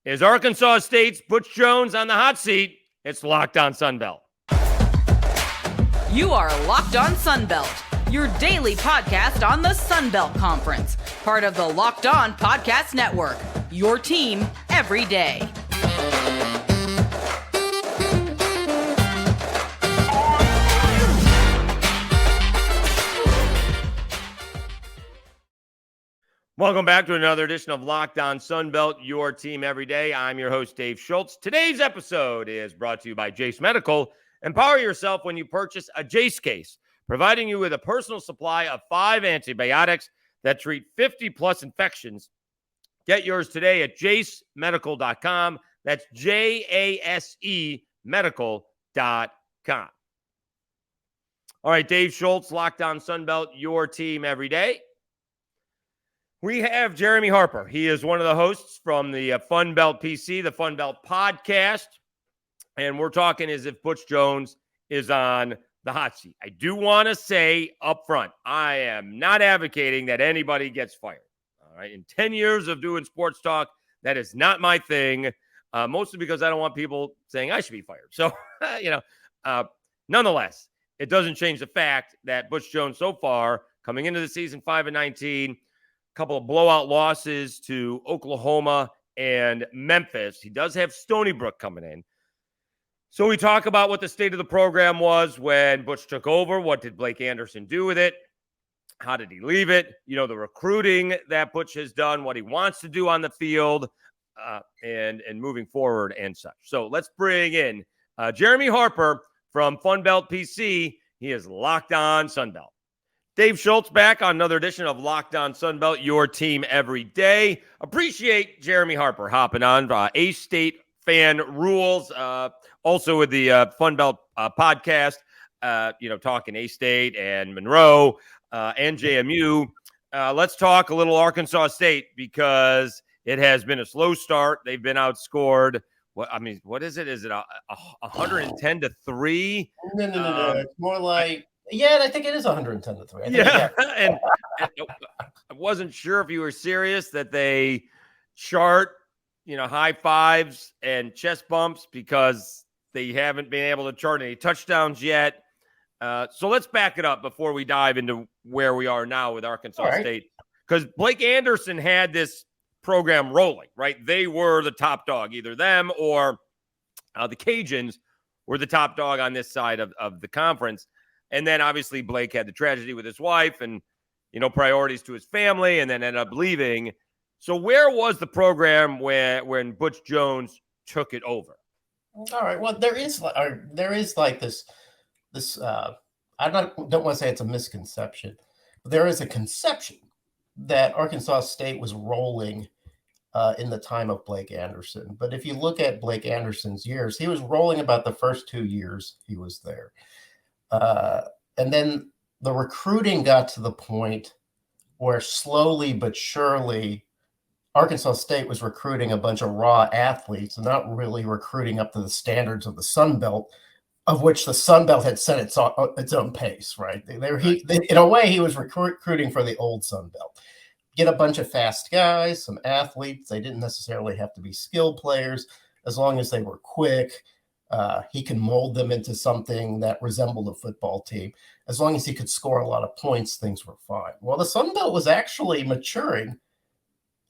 Is Arkansas State's Butch Jones on the hot seat? It's Locked On FunBelt. You are Locked On FunBelt, your daily podcast on the FunBelt Conference, part of the Locked On Podcast Network, your team every day. Welcome back to another edition of Locked On FunBelt, your team every day. I'm your host, Dave Schultz. Today's episode is brought to you by Jase Medical. Empower yourself when you purchase a Jase case, providing you with a personal supply of 5 antibiotics that treat 50-plus infections. Get yours today at jasemedical.com. That's Jase medical.com. All right, Dave Schultz, Locked On FunBelt, your team every day. We have Jeremy Harper. He is one of the hosts from the FunBelt PC, the FunBelt podcast. And we're talking as if Butch Jones is on the hot seat. I do want to say up front, I am not advocating that anybody gets fired. All right. In 10 years of doing sports talk, that is not my thing, mostly because I don't want people saying I should be fired. So, nonetheless, it doesn't change the fact that Butch Jones so far, coming into the season 5-19, couple of blowout losses to Oklahoma and Memphis. He does have Stony Brook coming in. So we talk about what the state of the program was when Butch took over. What did Blake Anderson do with it? How did he leave it? You know, the recruiting that Butch has done, what he wants to do on the field, and moving forward and such. So let's bring in Jeremy Harper from FunBelt PC. He is Locked On FunBelt. Dave Schultz back on another edition of Locked On FunBelt, your team every day. Appreciate Jeremy Harper hopping on. A-State fan rules. Also with the FunBelt podcast, talking A-State and Monroe and JMU. Let's talk a little Arkansas State because it has been a slow start. They've been outscored. What is it? Is it 110-3? No. It's more like... Yeah, I think it is 110-3. Yeah, and I wasn't sure if you were serious that they chart, high fives and chest bumps because they haven't been able to chart any touchdowns yet. So let's back it up before we dive into where we are now with Arkansas State. Because Blake Anderson had this program rolling, right? They were the top dog, either them or the Cajuns were the top dog on this side of the conference. And then obviously Blake had the tragedy with his wife and, priorities to his family and then ended up leaving. So where was the program when Butch Jones took it over? All right. Well, there is like this I don't want to say it's a misconception, but there is a conception that Arkansas State was rolling in the time of Blake Anderson. But if you look at Blake Anderson's years, he was rolling about the first 2 years he was there. And then the recruiting got to the point where slowly but surely Arkansas State was recruiting a bunch of raw athletes and not really recruiting up to the standards of the Sun Belt, of which the Sun Belt had set its own pace, right? In a way, he was recruiting for the old Sun Belt. Get a bunch of fast guys, some athletes. They didn't necessarily have to be skilled players as long as they were quick. He can mold them into something that resembled a football team. As long as he could score a lot of points, things were fine. Well, the Sun Belt was actually maturing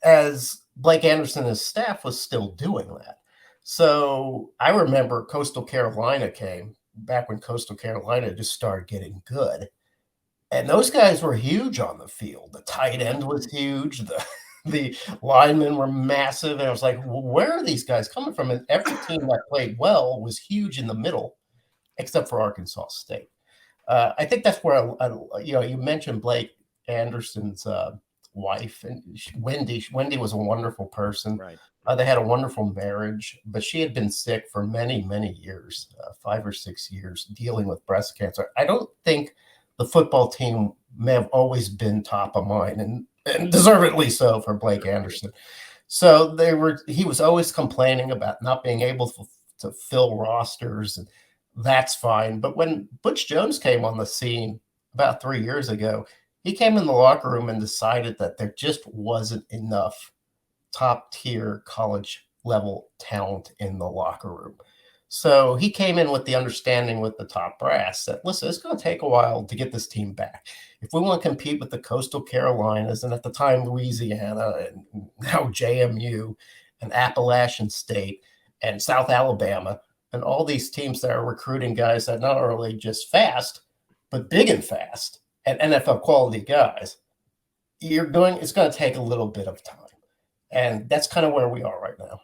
as Blake Anderson and his staff was still doing that. So I remember Coastal Carolina came back when Coastal Carolina just started getting good. And those guys were huge on the field. The tight end was huge. The linemen were massive. And I was like, well, where are these guys coming from? And every team that played well was huge in the middle, except for Arkansas State. I think that's where, you mentioned Blake Anderson's wife, and Wendy. Wendy was a wonderful person. Right. They had a wonderful marriage, but she had been sick for many, many years, 5 or 6 years, dealing with breast cancer. I don't think the football team may have always been top of mind, and deservedly so for Blake Anderson. So he was always complaining about not being able to fill rosters, and that's fine. But when Butch Jones came on the scene about 3 years ago, he came in the locker room and decided that there just wasn't enough top-tier college level talent in the locker room. So he came in with the understanding with the top brass that, listen, it's going to take a while to get this team back. If we want to compete with the Coastal Carolinas and at the time Louisiana and now JMU and Appalachian State and South Alabama and all these teams that are recruiting guys that not only just fast, but big and fast and NFL quality guys, it's going to take a little bit of time. And that's kind of where we are right now.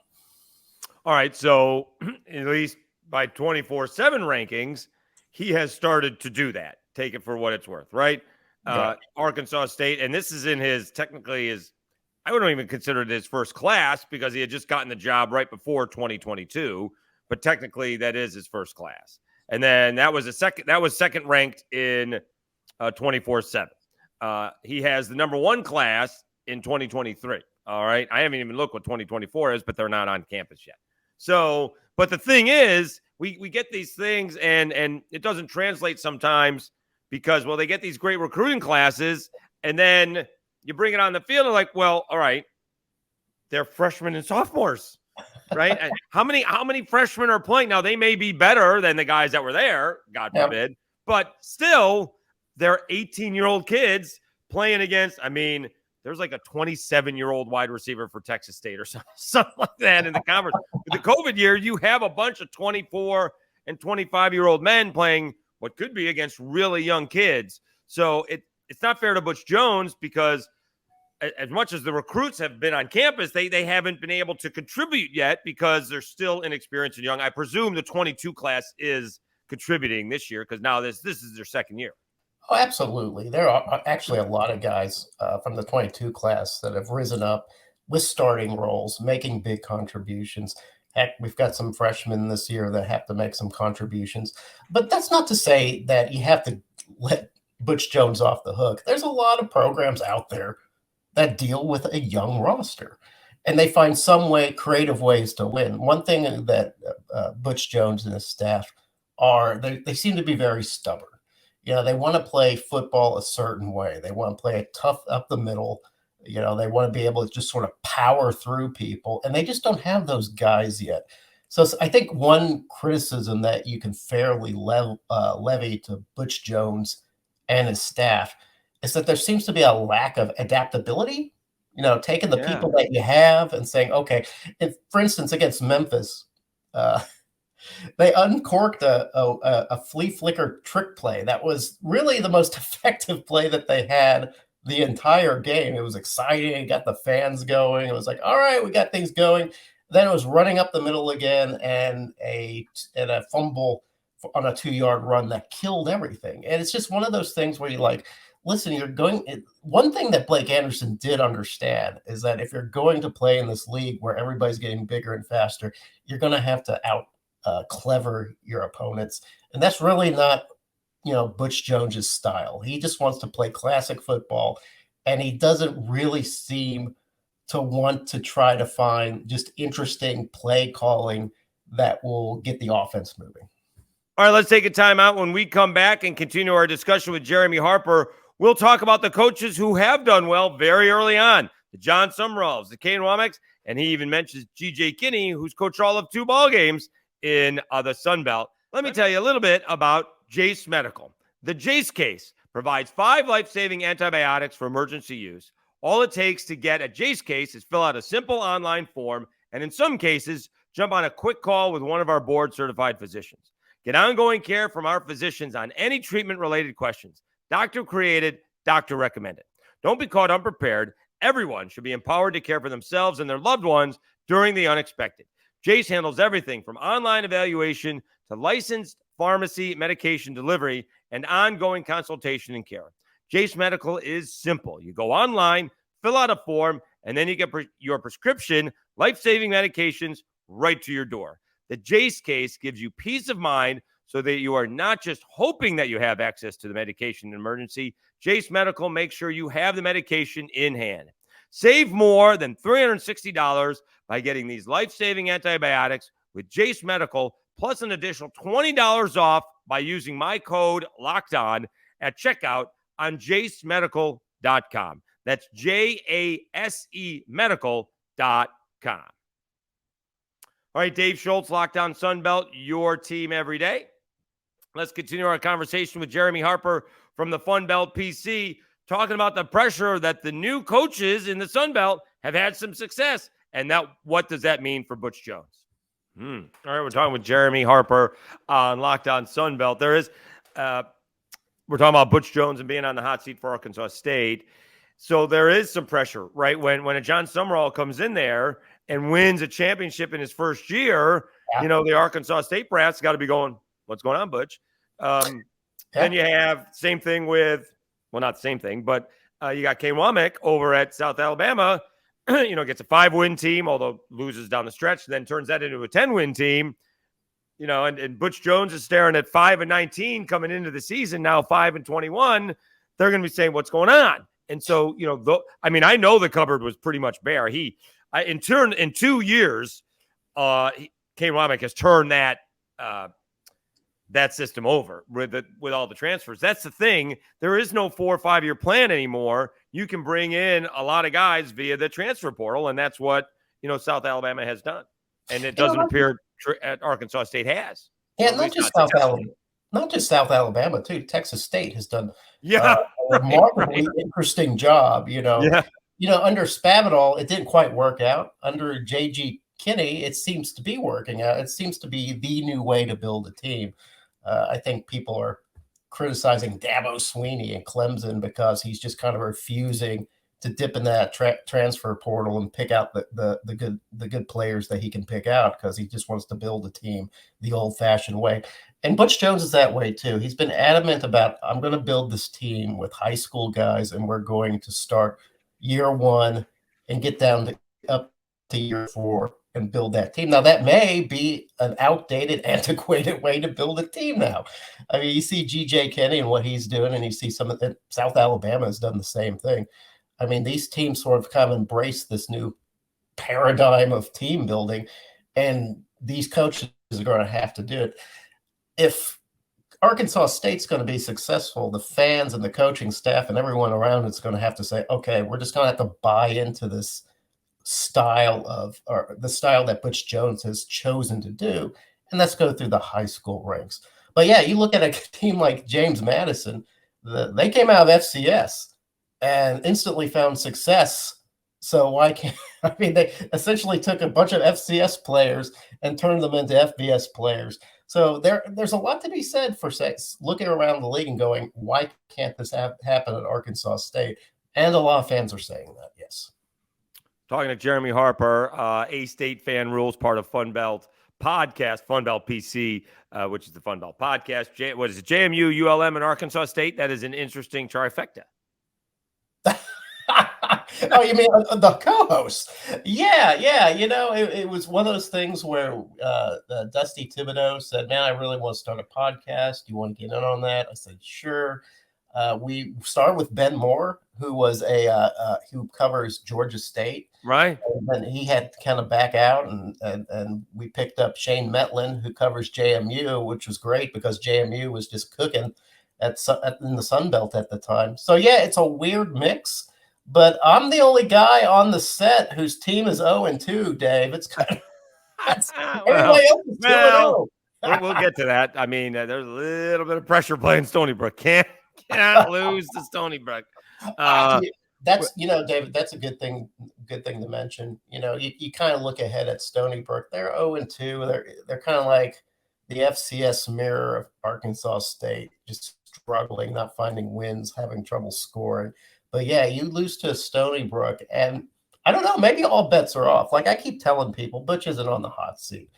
All right, so at least by 24/7 rankings, he has started to do that. Take it for what it's worth, right? Yeah. Arkansas State, and this is in I wouldn't even consider it his first class because he had just gotten the job right before 2022, but technically that is his first class. And then that was second ranked in 24/7. He has the number one class in 2023. All right, I haven't even looked what 2024 is, but they're not on campus yet. So, but the thing is, we get these things and it doesn't translate sometimes because, well, they get these great recruiting classes and then you bring it on the field and like, well, all right, they're freshmen and sophomores, right? And how many freshmen are playing? Now, they may be better than the guys that were there, God forbid, but still, they're 18-year-old kids playing against, there's like a 27-year-old wide receiver for Texas State or something like that in the conference. With the COVID year, you have a bunch of 24 and 25-year-old men playing what could be against really young kids. So it's not fair to Butch Jones because as much as the recruits have been on campus, they haven't been able to contribute yet because they're still inexperienced and young. I presume the 22 class is contributing this year because now this is their second year. Oh, absolutely. There are actually a lot of guys from the 22 class that have risen up with starting roles, making big contributions. Heck, we've got some freshmen this year that have to make some contributions. But that's not to say that you have to let Butch Jones off the hook. There's a lot of programs out there that deal with a young roster, and they find creative ways to win. One thing that Butch Jones and his staff they seem to be very stubborn. They want to play football a certain way. They want to play it tough up the middle. They want to be able to just sort of power through people, and they just don't have those guys yet. So I think one criticism that you can fairly levy to Butch Jones and his staff is that there seems to be a lack of adaptability, taking the people that you have and saying, okay, for instance, against Memphis, they uncorked a flea flicker trick play that was really the most effective play that they had the entire game. It was exciting. It got the fans going. It was like, all right, we got things going. Then it was running up the middle again and a fumble on a 2-yard run that killed everything. And it's just one of those things where you're like, listen, one thing that Blake Anderson did understand is that if you're going to play in this league where everybody's getting bigger and faster, you're going to have to clever your opponents. And that's really not, Butch Jones's style. He just wants to play classic football, and he doesn't really seem to want to try to find just interesting play calling that will get the offense moving. All right, let's take a timeout. When we come back and continue our discussion with Jeremy Harper, we'll talk about the coaches who have done well very early on. The John Summeralls, the Kane Womacks, and he even mentions G.J. Kinney, who's coached all of 2 ball games in the Sunbelt. Let me tell you a little bit about Jase Medical. The Jase case provides 5 life-saving antibiotics for emergency use. All it takes to get a Jase case is fill out a simple online form, and in some cases, jump on a quick call with one of our board-certified physicians. Get ongoing care from our physicians on any treatment-related questions. Doctor created, doctor recommended. Don't be caught unprepared. Everyone should be empowered to care for themselves and their loved ones during the unexpected. Jase handles everything from online evaluation to licensed pharmacy medication delivery and ongoing consultation and care. Jase Medical is simple. You go online, fill out a form, and then you get your prescription life-saving medications right to your door. The Jase case gives you peace of mind so that you are not just hoping that you have access to the medication in emergency. Jase Medical makes sure you have the medication in hand. Save more than $360 by getting these life-saving antibiotics with Jase Medical, plus an additional $20 off by using my code LOCKEDON at checkout on jasemedical.com. That's JASE medical.com. All right, Dave Schultz, Lockdown Sunbelt, your team every day. Let's continue our conversation with Jeremy Harper from the FunBelt PC, talking about the pressure that the new coaches in the Sunbelt have had some success. And what does that mean for Butch Jones? All right, we're talking with Jeremy Harper on Lockdown Sunbelt. We're talking about Butch Jones and being on the hot seat for Arkansas State. So there is some pressure, right? When a John Summerall comes in there and wins a championship in his first year, the Arkansas State brats got to be going, what's going on, Butch? Then you have same thing with, well, not the same thing, but you got Kane Womack over at South Alabama, gets a 5-win team, although loses down the stretch, then turns that into a 10-win team. And Butch Jones is staring at 5-19 coming into the season, now 5-21. They're going to be saying, what's going on? And so, I know the cupboard was pretty much bare. In 2 years, Kane Womack has turned that system over with all the transfers. That's the thing. There is no 4 or 5 year plan anymore. You can bring in a lot of guys via the transfer portal, and that's what South Alabama has done. And it doesn't appear at Arkansas State has. Yeah, not just South Alabama too. Texas State has done a remarkably interesting job. Under Spavital, it didn't quite work out. Under J.G. Kinney, it seems to be working out. It seems to be the new way to build a team. I think people are criticizing Dabo Sweeney and Clemson because he's just kind of refusing to dip in that transfer portal and pick out the good players that he can pick out, because he just wants to build a team the old-fashioned way. And Butch Jones is that way too. He's been adamant about, I'm going to build this team with high school guys, and we're going to start year 1 and get down up to year 4 and build that team. Now, that may be an outdated, antiquated way to build a team now. I mean, you see G.J. Kinney and what he's doing, and you see South Alabama has done the same thing. I mean, these teams sort of kind of embrace this new paradigm of team building, and these coaches are going to have to do it. If Arkansas State's going to be successful, the fans and the coaching staff and everyone around it's going to have to say, okay, we're just going to have to buy into this style or the style that Butch Jones has chosen to do, and let's go through the high school ranks. But yeah, you look at a team like James Madison, they came out of FCS and instantly found success. So why can't, they essentially took a bunch of FCS players and turned them into FBS players. So there's a lot to be said for looking around the league and going, why can't this happen at Arkansas State? And a lot of fans are saying that, yes. Talking to Jeremy Harper, A-State Fan Rules, part of FunBelt podcast, FunBelt PC, which is the FunBelt podcast. What is it, JMU, ULM, and Arkansas State? That is an interesting trifecta. Oh, you mean the co-host? Yeah. It was one of those things where Dusty Thibodeau said, man, I really want to start a podcast. Do you want to get in on that? I said, sure. We started with Ben Moore, who was who covers Georgia State. Right. And he had to kind of back out, and we picked up Shane Metlin, who covers JMU, which was great because JMU was just cooking in the Sun Belt at the time. So yeah, it's a weird mix. But I'm the only guy on the set whose team is 0-2, Dave. It's kind of everybody else is 2-0. We'll get to that. I mean, there's a little bit of pressure playing Stony Brook. Cannot lose to Stony Brook. That's David. That's a good thing to mention. You kind of look ahead at Stony Brook. They're 0-2. They're kind of like the FCS mirror of Arkansas State, just struggling, not finding wins, having trouble scoring. But yeah, you lose to Stony Brook, and I don't know, maybe all bets are off. Like I keep telling people, Butch isn't on the hot seat.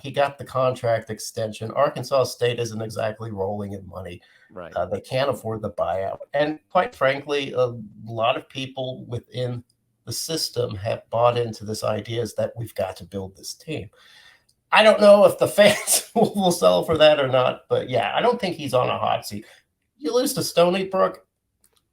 He got the contract extension. Arkansas State isn't exactly rolling in money. Right. They can't afford the buyout. And quite frankly, a lot of people within the system have bought into this idea is that we've got to build this team. I don't know if the fans will sell for that or not, but yeah, I don't think he's on a hot seat. You lose to Stony Brook,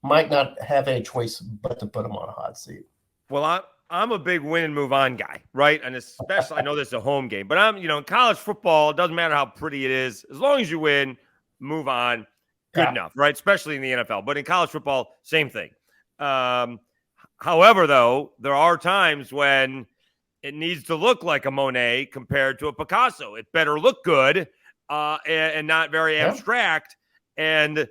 might not have any choice but to put him on a hot seat. Well, I'm a big win and move on guy, right? And especially, I know this is a home game, but I'm, in college football, it doesn't matter how pretty it is. As long as you win, move on, good enough, right? Especially in the NFL. But in college football, same thing. However, though, there are times when it needs to look like a Monet compared to a Picasso. It better look good and not very abstract. And,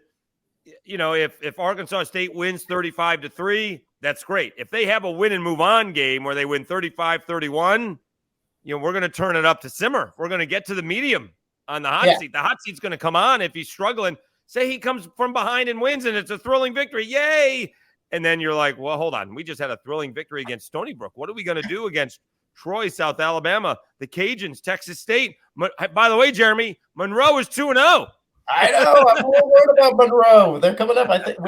you know, if Arkansas State wins 35-3, that's great. If they have a win and move on game where they win 35-31, you know, we're going to turn it up to simmer. We're going to get to the medium on the hot seat. The hot seat's going to come on if he's struggling. Say he comes from behind and wins, and it's a thrilling victory. Yay! And then you're like, well, hold on. We just had a thrilling victory against Stony Brook. What are we going to do against Troy, South Alabama, the Cajuns, Texas State? By the way, Jeremy, Monroe is 2-0. I know. I'm a little worried about Monroe. They're coming up. I think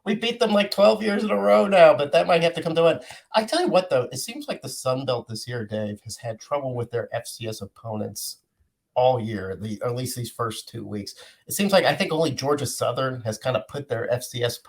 we beat them like 12 years in a row now, but that might have to come to an end. I tell you what, though, it seems like the Sun Belt this year, Dave, has had trouble with their FCS opponents all year, or at least these first 2 weeks. It seems like I think only Georgia Southern has kind of put their FCS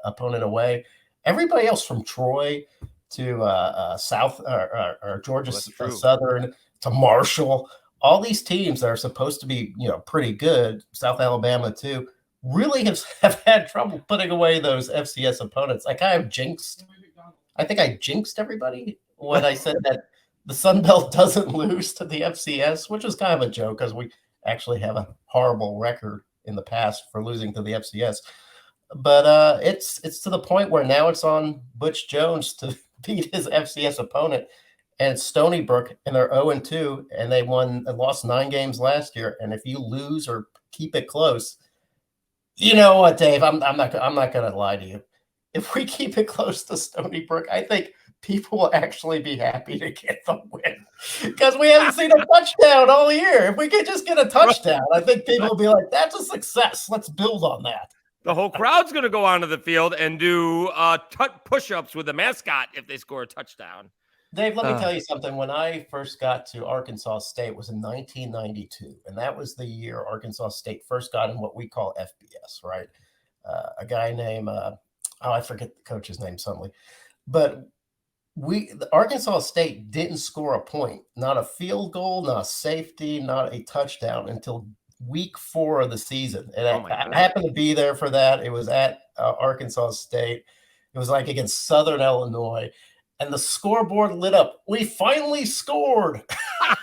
opponent away. Everybody else from Troy to South or Georgia Southern to Marshall, all these teams that are supposed to be, you know, pretty good, South Alabama too, really have had trouble putting away those FCS opponents. Like I think I jinxed everybody when I said that the Sun Belt doesn't lose to the FCS, which is kind of a joke because we actually have a horrible record in the past for losing to the FCS. But it's to the point where now it's on Butch Jones to beat his FCS opponent. And it's Stony Brook, and they're 0-2, and they lost 9 games last year. And if you lose or keep it close, you know what, Dave? I'm not going to lie to you. If we keep it close to Stony Brook, I think people will actually be happy to get the win because we haven't seen a touchdown all year. If we could just get a touchdown, I think people will be like, "That's a success. Let's build on that." The whole crowd's going to go onto the field and do push-ups with the mascot if they score a touchdown. Dave, let me tell you something. When I first got to Arkansas State, it was in 1992, and that was the year Arkansas State first got in what we call FBS, right? A guy named, I forget the coach's name suddenly, but the Arkansas State didn't score a point, not a field goal, not a safety, not a touchdown until week 4 of the season. And I happened to be there for that. It was at Arkansas State. It was like against Southern Illinois. And the scoreboard lit up. We finally scored. And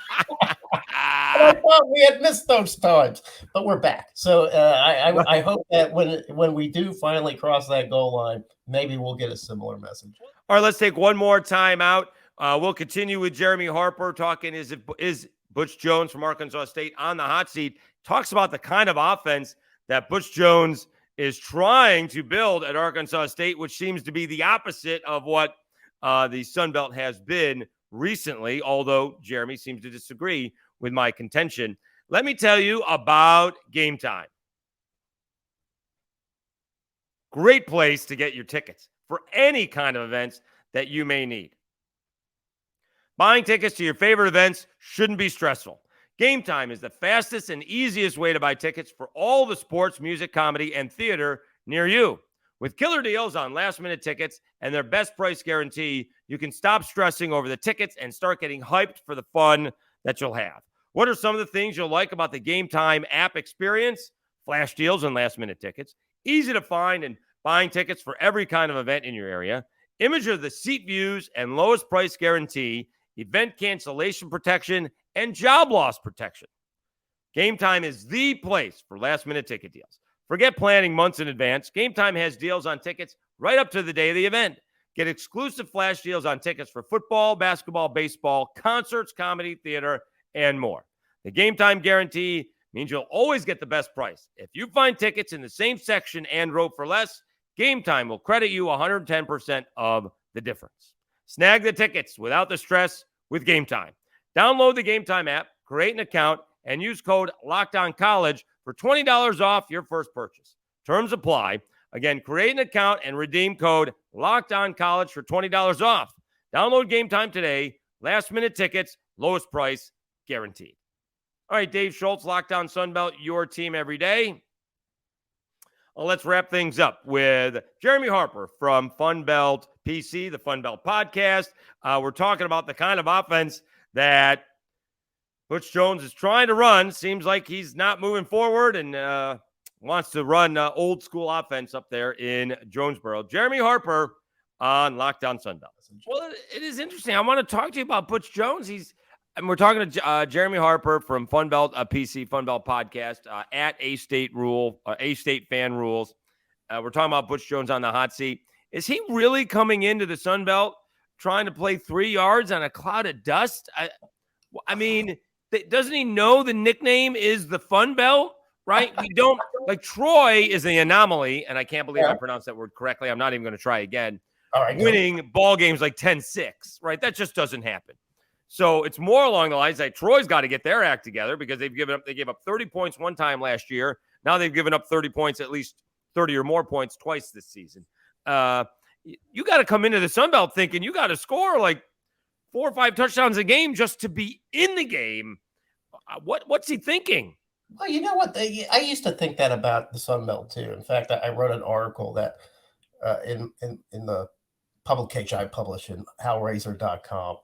I thought we had missed those times, but we're back. So I hope that when we do finally cross that goal line, maybe we'll get a similar message. All right, let's take one more time out. We'll continue with Jeremy Harper talking. Is Butch Jones from Arkansas State on the hot seat? Talks about the kind of offense that Butch Jones is trying to build at Arkansas State, which seems to be the opposite of what the Sun Belt has been recently, although Jeremy seems to disagree with my contention. Let me tell you about Gametime. Great place to get your tickets for any kind of events that you may need. Buying tickets to your favorite events shouldn't be stressful. Gametime is the fastest and easiest way to buy tickets for all the sports, music, comedy, and theater near you. With killer deals on last-minute tickets and their best price guarantee, you can stop stressing over the tickets and start getting hyped for the fun that you'll have. What are some of the things you'll like about the Gametime app experience? Flash deals and last-minute tickets. Easy to find and buying tickets for every kind of event in your area. Image of the seat views and lowest price guarantee. Event cancellation protection and job loss protection. Gametime is the place for last-minute ticket deals. Forget planning months in advance. Gametime has deals on tickets right up to the day of the event. Get exclusive flash deals on tickets for football, basketball, baseball, concerts, comedy, theater, and more. The Gametime guarantee means you'll always get the best price. If you find tickets in the same section and row for less, Gametime will credit you 110% of the difference. Snag the tickets without the stress with Gametime. Download the Gametime app, create an account, and use code LOCKEDONCollege for $20 off your first purchase. Terms apply. Again, create an account and redeem code LOCKEDONCollege for $20 off. Download Gametime today. Last-minute tickets, lowest price, guaranteed. All right, Dave Schultz, Locked On Sunbelt, your team every day. Well, let's wrap things up with Jeremy Harper from FunBelt PC, the FunBelt podcast. We're talking about the kind of offense that Butch Jones is trying to run. Seems like he's not moving forward and wants to run old school offense up there in Jonesboro. Jeremy Harper on Locked On Sunbelt. Well, it is interesting. I want to talk to you about Butch Jones. And we're talking to Jeremy Harper from FunBelt, PC FunBelt podcast at A State Fan Rules. We're talking about Butch Jones on the hot seat. Is he really coming into the Sun Belt trying to play 3 yards on a cloud of dust? I mean, doesn't he know the nickname is the Fun Belt, right? We don't like Troy is the anomaly, and I can't believe I pronounced that word correctly. I'm not even going to try again. All right, winning ball games like 10-6, right? That just doesn't happen. So it's more along the lines that Troy's got to get their act together because they gave up 30 points one time last year. Now they've given up 30 points, at least 30 or more points twice this season. You got to come into the Sun Belt thinking you got to score like 4 or 5 touchdowns a game just to be in the game. What's he thinking? Well, you know what? I used to think that about the Sun Belt too. In fact, I wrote an article that in the publication I published in howrazor.com,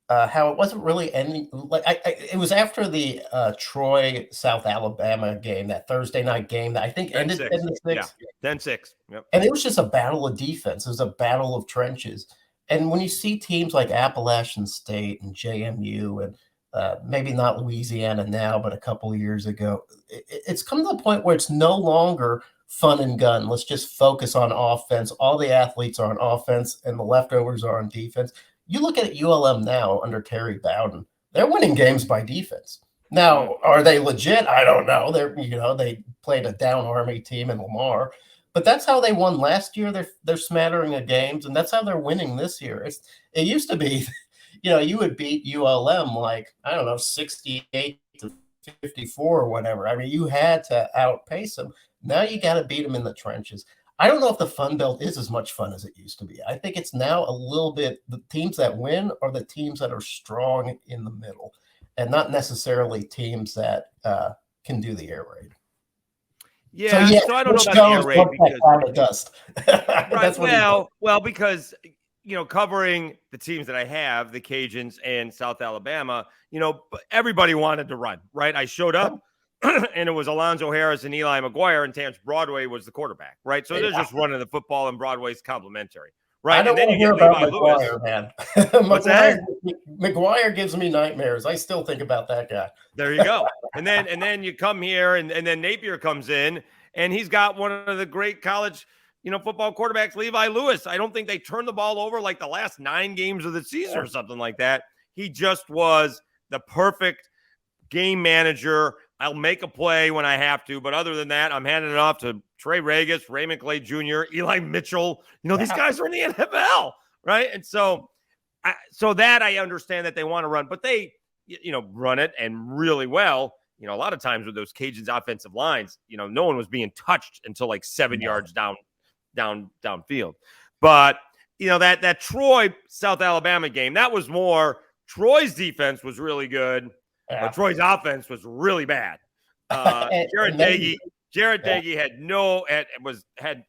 how it wasn't really any like it was after the Troy South Alabama game, that Thursday night game that I think ended 10-6. Yeah, 10-6. Yep. And it was just a battle of defense. It was a battle of trenches. And when you see teams like Appalachian State and JMU and maybe not Louisiana now, but a couple of years ago, it's come to the point where it's no longer fun and gun. Let's just focus on offense. All the athletes are on offense and the leftovers are on defense. You look at ULM now under Terry Bowden, they're winning games by defense. Now, are they legit? I don't know. They played a down Army team in Lamar, but that's how they won last year. They're smattering of games, and that's how they're winning this year. It used to be, you would beat ULM like, I don't know, 68 to 54 or whatever. I mean, you had to outpace them. Now you got to beat them in the trenches. I don't know if the Fun Belt is as much fun as it used to be. I think it's now a little bit, the teams that win are the teams that are strong in the middle and not necessarily teams that can do the air raid. Yeah, so I don't know about the air raid because dust. Right, because covering the teams that I have, the Cajuns and South Alabama, everybody wanted to run, right? I showed up and it was Alonzo Harris and Eli McGuire, and Terrence Broadway was the quarterback, right? So they're just running the football, and Broadway's complimentary, right? I don't want to hear about McGuire, man. What's that? McGuire gives me nightmares. I still think about that guy. There you go. And then you come here, and then Napier comes in, and he's got one of the great college football quarterbacks, Levi Lewis. I don't think they turned the ball over like the last 9 games of the season or something like that. He just was the perfect game manager. I'll make a play when I have to, but other than that, I'm handing it off to Trey Regis, Raymond Clay Jr., Eli Mitchell. These guys are in the NFL, right? And so that I understand that they want to run, but they, run it and really well. A lot of times with those Cajuns offensive lines, no one was being touched until like 7 yards downfield. But that Troy South Alabama game, that was more Troy's defense was really good. But Troy's offense was really bad. Jared Dagey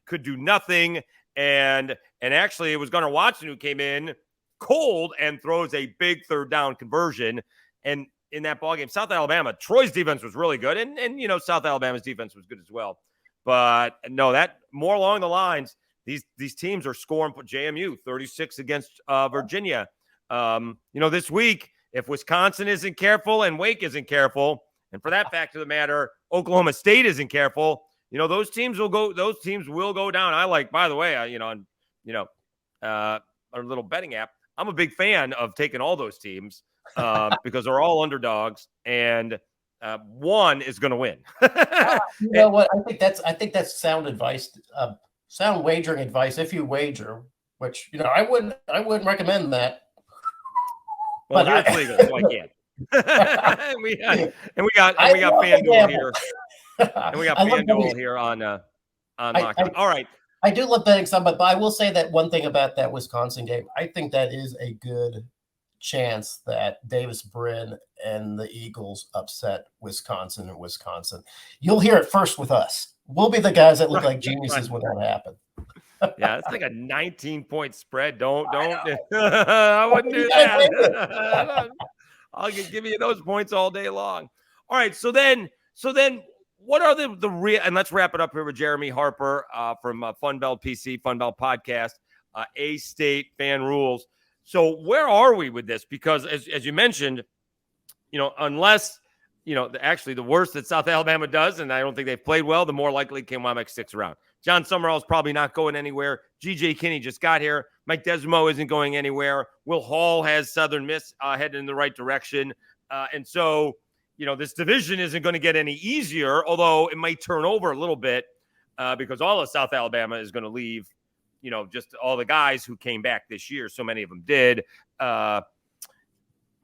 could do nothing, and actually it was Gunnar Watson who came in cold and throws a big third down conversion. And in that ball game, South Alabama, Troy's defense was really good, and South Alabama's defense was good as well. But no, that more along the lines, these teams are scoring. JMU 36 against Virginia. This week, if Wisconsin isn't careful and Wake isn't careful, and for that fact of the matter, Oklahoma State isn't careful, those teams will go down. I like, by the way, on our little betting app, I'm a big fan of taking all those teams because they're all underdogs, and one is going to win. You know what? I think that's sound advice, sound wagering advice. If you wager, which I wouldn't recommend that. Well, here it's legal, so I can't. and we got FanDuel here. And we got FanDuel here on Lockdown. All right. I do love betting some, but I will say that one thing about that Wisconsin game, I think that is a good chance that Davis Brin and the Eagles upset Wisconsin and Wisconsin. You'll hear it first with us. We'll be the guys that look like geniuses when that happens. Yeah, it's like a 19-point spread. Don't. I wouldn't do that. I'll give you those points all day long. All right, so then, what are the real? And let's wrap it up here with Jeremy Harper from FunBelt PC, FunBelt podcast. A-State fan rules. So where are we with this? Because as you mentioned, unless, actually the worse that South Alabama does, and I don't think they've played well, the more likely K-Wamak sticks around. John Summerall's probably not going anywhere. G.J. Kinney just got here. Mike Desmo isn't going anywhere. Will Hall has Southern Miss headed in the right direction. And so, this division isn't going to get any easier, although it might turn over a little bit because all of South Alabama is going to leave, just all the guys who came back this year. So many of them did.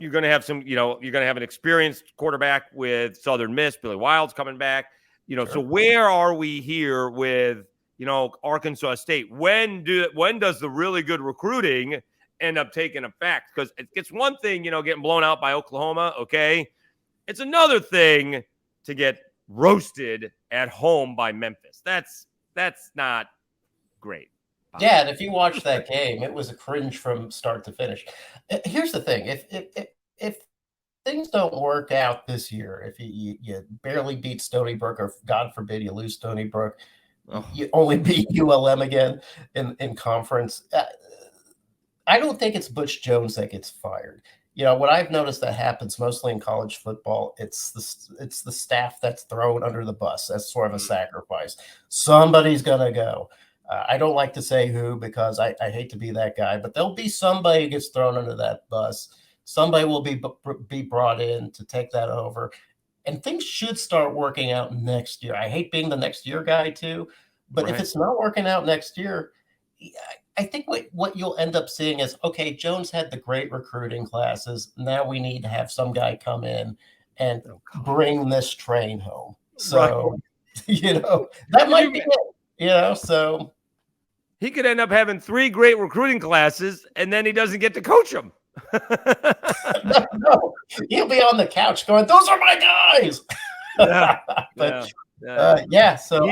You're going to have you're going to have an experienced quarterback with Southern Miss. Billy Wild's coming back. Sure. So where are we here with, Arkansas State? When does the really good recruiting end up taking effect? Because it's one thing, getting blown out by Oklahoma. Okay. It's another thing to get roasted at home by Memphis. That's not great. Yeah, and if you watch that game, it was a cringe from start to finish. Here's the thing: if things don't work out this year, if you barely beat Stony Brook, or God forbid you lose Stony Brook, you only beat ULM again in conference. I don't think it's Butch Jones that gets fired. What I've noticed that happens mostly in college football, it's the staff that's thrown under the bus. That's sort of a sacrifice. Somebody's gonna go. I don't like to say who because I hate to be that guy, but there'll be somebody who gets thrown under that bus. Somebody will be brought in to take that over, and things should start working out next year. I hate being the next year guy too, but Right. If it's not working out next year, I think what you'll end up seeing is, okay, Jones had the great recruiting classes. Now we need to have some guy come in and bring this train home. So, that might be it, so. He could end up having 3 great recruiting classes, and then he doesn't get to coach them. No, he'll be on the couch going, "Those are my guys." So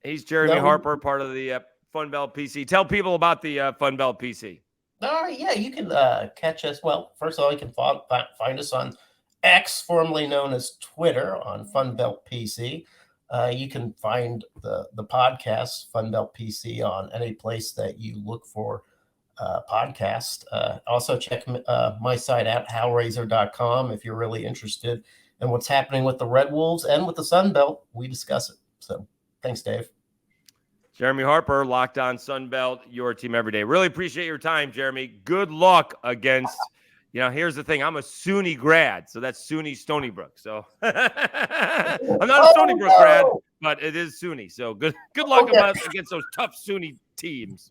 he's Jeremy Harper, part of the FunBelt PC. Tell people about the FunBelt PC. All right, yeah, you can catch us. Well, first of all, you can find us on X, formerly known as Twitter, on FunBelt PC. You can find the podcast FunBelt PC on any place that you look for podcast. Also check my site out, howrazor.com, if you're really interested in what's happening with the Red Wolves and with the Sun Belt. We discuss it. So thanks, Dave. Jeremy Harper, Locked On Sun Belt, your team every day. Really appreciate your time, Jeremy. Good luck against, here's the thing. I'm a SUNY grad, so that's SUNY Stony Brook. So I'm not a Stony Brook grad, but it is SUNY. So good luck against those tough SUNY teams.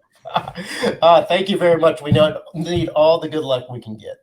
Thank you very much. We need all the good luck we can get.